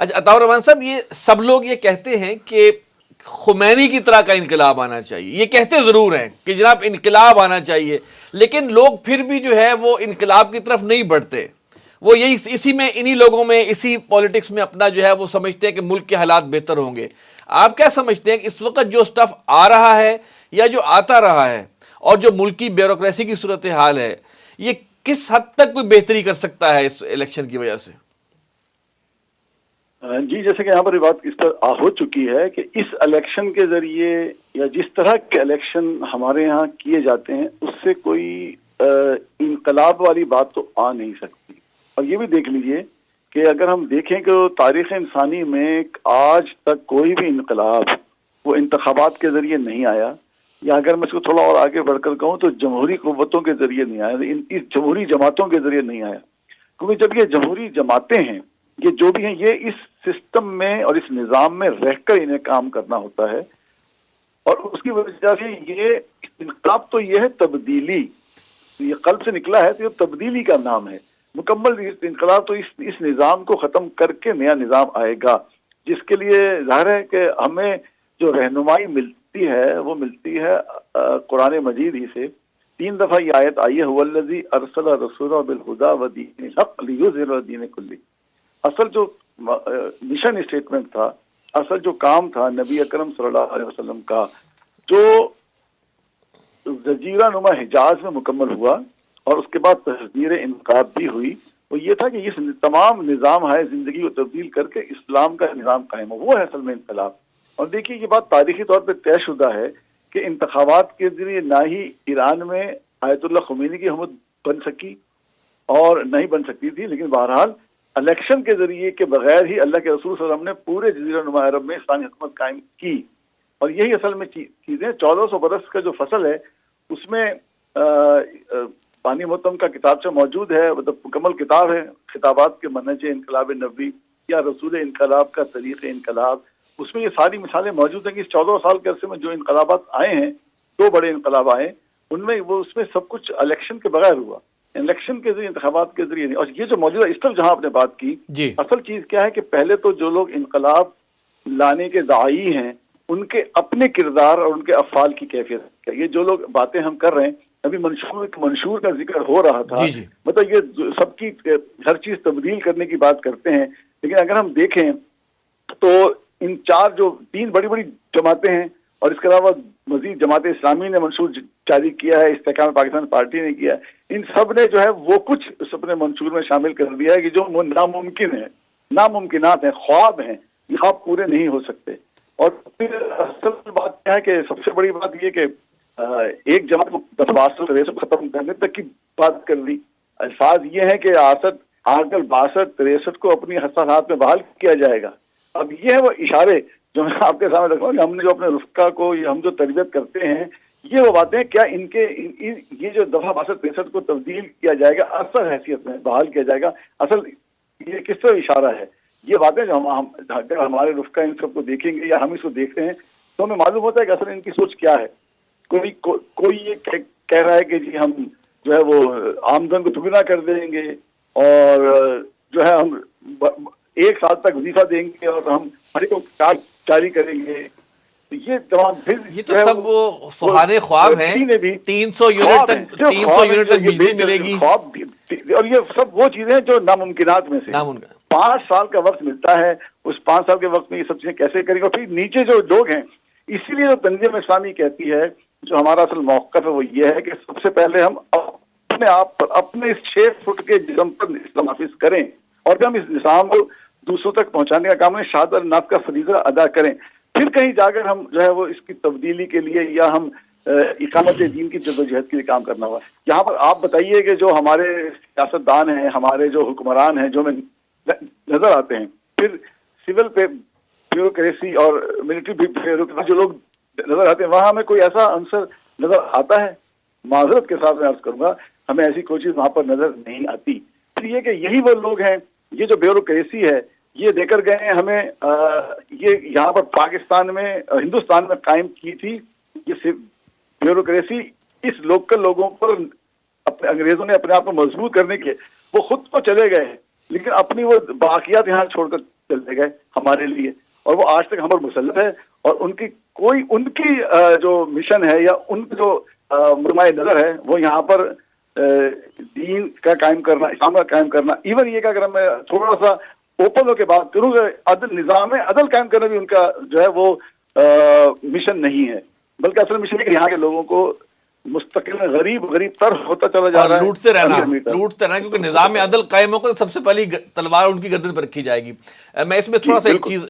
اچھا عطاء الرحمان صاحب، یہ سب لوگ یہ کہتے ہیں کہ خمینی کی طرح کا انقلاب آنا چاہیے، یہ کہتے ضرور ہیں کہ جناب انقلاب آنا چاہیے، لیکن لوگ پھر بھی جو ہے وہ انقلاب کی طرف نہیں بڑھتے. وہ یہی اسی میں انہی لوگوں میں اسی پولیٹکس میں اپنا جو ہے وہ سمجھتے ہیں کہ ملک کے حالات بہتر ہوں گے. آپ کیا سمجھتے ہیں کہ اس وقت جو سٹف آ رہا ہے یا جو آتا رہا ہے اور جو ملکی بیوروکریسی کی صورتحال ہے، یہ کس حد تک کوئی بہتری کر سکتا ہے اس الیکشن کی وجہ سے؟ جی، جیسے کہ یہاں پر بات اس پر ہو چکی ہے کہ اس الیکشن کے ذریعے یا جس طرح کے الیکشن ہمارے یہاں کیے جاتے ہیں اس سے کوئی انقلاب والی بات تو آ نہیں سکتی. اور یہ بھی دیکھ لیجئے کہ اگر ہم دیکھیں کہ تاریخ انسانی میں آج تک کوئی بھی انقلاب وہ انتخابات کے ذریعے نہیں آیا، یا اگر میں اس کو تھوڑا اور آگے بڑھ کر کہوں تو جمہوری قوتوں کے ذریعے نہیں آیا، اس جمہوری جماعتوں کے ذریعے نہیں آیا. کیونکہ جب یہ جمہوری جماعتیں ہیں، یہ جو بھی ہیں، یہ اس سسٹم میں اور اس نظام میں رہ کر انہیں کام کرنا ہوتا ہے، اور اس کی وجہ سے یہ انقلاب تو یہ ہے تبدیلی، یہ قلب سے نکلا ہے تو یہ تبدیلی کا نام ہے. مکمل انقلاب تو اس نظام کو ختم کر کے نیا نظام آئے گا، جس کے لیے ظاہر ہے کہ ہمیں جو رہنمائی ملتی ہے وہ ملتی ہے قرآن مجید ہی سے. 3 دفعہ یہ آیت آئی ہے، هو الذی ارسل رسولہ بالہدی ودین الحق لیظہرہ دین کلہ. اصل جو مشن اسٹیٹمنٹ تھا، اصل جو کام تھا نبی اکرم صلی اللہ علیہ وسلم کا، جو جزیرہ نما حجاز میں مکمل ہوا اور اس کے بعد تحریر انقلاب بھی ہوئی، وہ یہ تھا کہ اس تمام نظام ہے زندگی کو تبدیل کر کے اسلام کا نظام قائم ہو. وہ ہے اصل میں انقلاب. اور دیکھیے یہ بات تاریخی طور پہ طے شدہ ہے کہ انتخابات کے ذریعے نہ ہی ایران میں آیت اللہ خمینی کی حکومت بن سکی اور نہیں بن سکتی تھی، لیکن بہرحال الیکشن کے ذریعے کے بغیر ہی اللہ کے رسول صلی اللہ علیہ وسلم نے پورے جزیرہ نما عرب میں اسلامی حکومت قائم کی. اور یہی اصل میں چیزیں 1400 برس کا جو فصل ہے اس میں بانی محتم کا کتابچہ موجود ہے، مطلب مکمل کتاب ہے، خطابات کے منہج انقلاب نبوی یا رسول انقلاب کا طریق انقلاب. اس میں یہ ساری مثالیں موجود ہیں کہ اس 14 سال کے عرصے میں جو انقلابات آئے ہیں، 2 بڑے انقلاب آئے، ان میں اس میں سب کچھ الیکشن کے بغیر ہوا، الیکشن کے ذریعے، انتخابات کے ذریعے نہیں. اور یہ جو موجودہ اس طرف جہاں آپ نے بات کی، اصل چیز کیا ہے کہ پہلے تو جو لوگ انقلاب لانے کے داعی ہیں ان کے اپنے کردار اور ان کے افعال کی کیفیت ہے. یہ جو لوگ باتیں ہم کر رہے ہیں، ابھی منشور کا ذکر ہو رہا تھا، مطلب یہ سب کی ہر چیز تبدیل کرنے کی بات کرتے ہیں، لیکن اگر ہم دیکھیں تو ان 3 بڑی بڑی جماعتیں ہیں اور اس کے علاوہ مزید جماعت اسلامی نے منشور جاری کیا ہے، استحکام پاکستان پارٹی نے کیا ہے، ان سب نے جو ہے وہ کچھ اپنے منشور میں شامل کر دیا ہے کہ جو ناممکن ہے، ناممکنات ہیں، خواب ہیں، یہ خواب پورے نہیں ہو سکتے. اور پھر اصل بات کیا ہے کہ سب سے بڑی بات یہ کہ ایک جماعت کو 62 ختم کرنے تک کی بات کر لی. الفاظ یہ ہیں کہ 62 کو اپنی حساسات میں بحال کیا جائے گا. اب یہ ہے وہ اشارے جو میں آپ کے سامنے رکھوں کہ ہم نے جو اپنے رفقا کو ہم جو تربیت کرتے ہیں، یہ وہ باتیں کیا ان کے یہ جو دفعہ 62 کو تبدیل کیا جائے گا، اصل حیثیت میں بحال کیا جائے گا، اصل یہ کس طرح اشارہ ہے. یہ باتیں جو اگر ہمارے رفقا ان سب کو دیکھیں گے یا ہم اس کو دیکھتے ہیں تو ہمیں معلوم ہوتا ہے کہ اصل ان کی سوچ کیا ہے. کوئی یہ کہہ رہا ہے کہ جی ہم جو ہے وہ آمدن کو دگنا کر دیں گے اور جو ہے ہم 1 سال تک وظیفہ دیں گے اور ہم ہر ایک کو کارڈ جاری کریں گے. یہ تو سب وہ سہانے خواب ہیں. 300 یونٹ تک بجلی ملے گی، اور یہ سب وہ چیزیں جو ناممکنات میں سے. 5 سال کا وقت ملتا ہے، اس 5 سال کے وقت میں یہ سب چیزیں کیسے کریں گے. اور پھر نیچے جو لوگ ہیں، اسی لیے جو تنظیم اسلامی کہتی ہے، جو ہمارا اصل موقف ہے وہ یہ ہے کہ سب سے پہلے ہم اپنے آپ پر، اپنے اس 6 فٹ کے جسم پر اسلام حافظ کریں، اور پھر ہم اس نظام کو دوسروں تک پہنچانے کا کام ہے، شہادت الناس کا فریضہ ادا کریں. پھر کہیں جا کر ہم جو ہے وہ اس کی تبدیلی کے لیے یا ہم اقامت دین کی جدوجہد کے لیے کام کرنا ہوا. یہاں پر آپ بتائیے کہ جو ہمارے سیاستدان ہیں، ہمارے جو حکمران ہیں، جو ہمیں نظر آتے ہیں، پھر سول بیوروکریسی اور ملٹری بیوروکریسی جو لوگ نظر آتے ہیں، وہاں ہمیں کوئی ایسا عنصر نظر آتا ہے؟ معذرت کے ساتھ میں عرض کروں گا، ہمیں ایسی کوئی چیز وہاں پر نظر نہیں آتی. پھر یہ کہ یہی وہ لوگ ہیں، یہ جو بیوروکریسی ہے یہ دے کر گئے ہیں ہمیں، یہ یہاں پر پاکستان میں، ہندوستان میں قائم کی تھی یہ بیوروکریسی. اس لوکل لوگوں پر انگریزوں نے اپنے آپ کو مضبوط کرنے کے وہ خود تو چلے گئے لیکن اپنی وہ باقیات یہاں چھوڑ کر چلے گئے ہمارے لیے، اور وہ آج تک ہم پر مسلط ہے، اور ان کی جو مشن ہے یا ان کی جو مرمائے نظر ہے وہ یہاں پر دین کا قائم کرنا، اسلام کا قائم کرنا، ایون یہ کہ اگر میں تھوڑا سا اوپن ہو کے بات کروں کہ نظام عدل قائم کرنا بھی ان کا جو ہے وہ مشن نہیں ہے، بلکہ اصل مشن ہے کہ یہاں کے لوگوں کو مستقل غریب تر ہوتا چلا جا اور رہا ہے، لوٹتے رہنا کیونکہ نظام عدل قائم ہو کر سب سے پہلی تلوار ان کی گردن پر رکھی جائے گی۔ میں اس میں تھوڑا سا ایک چیز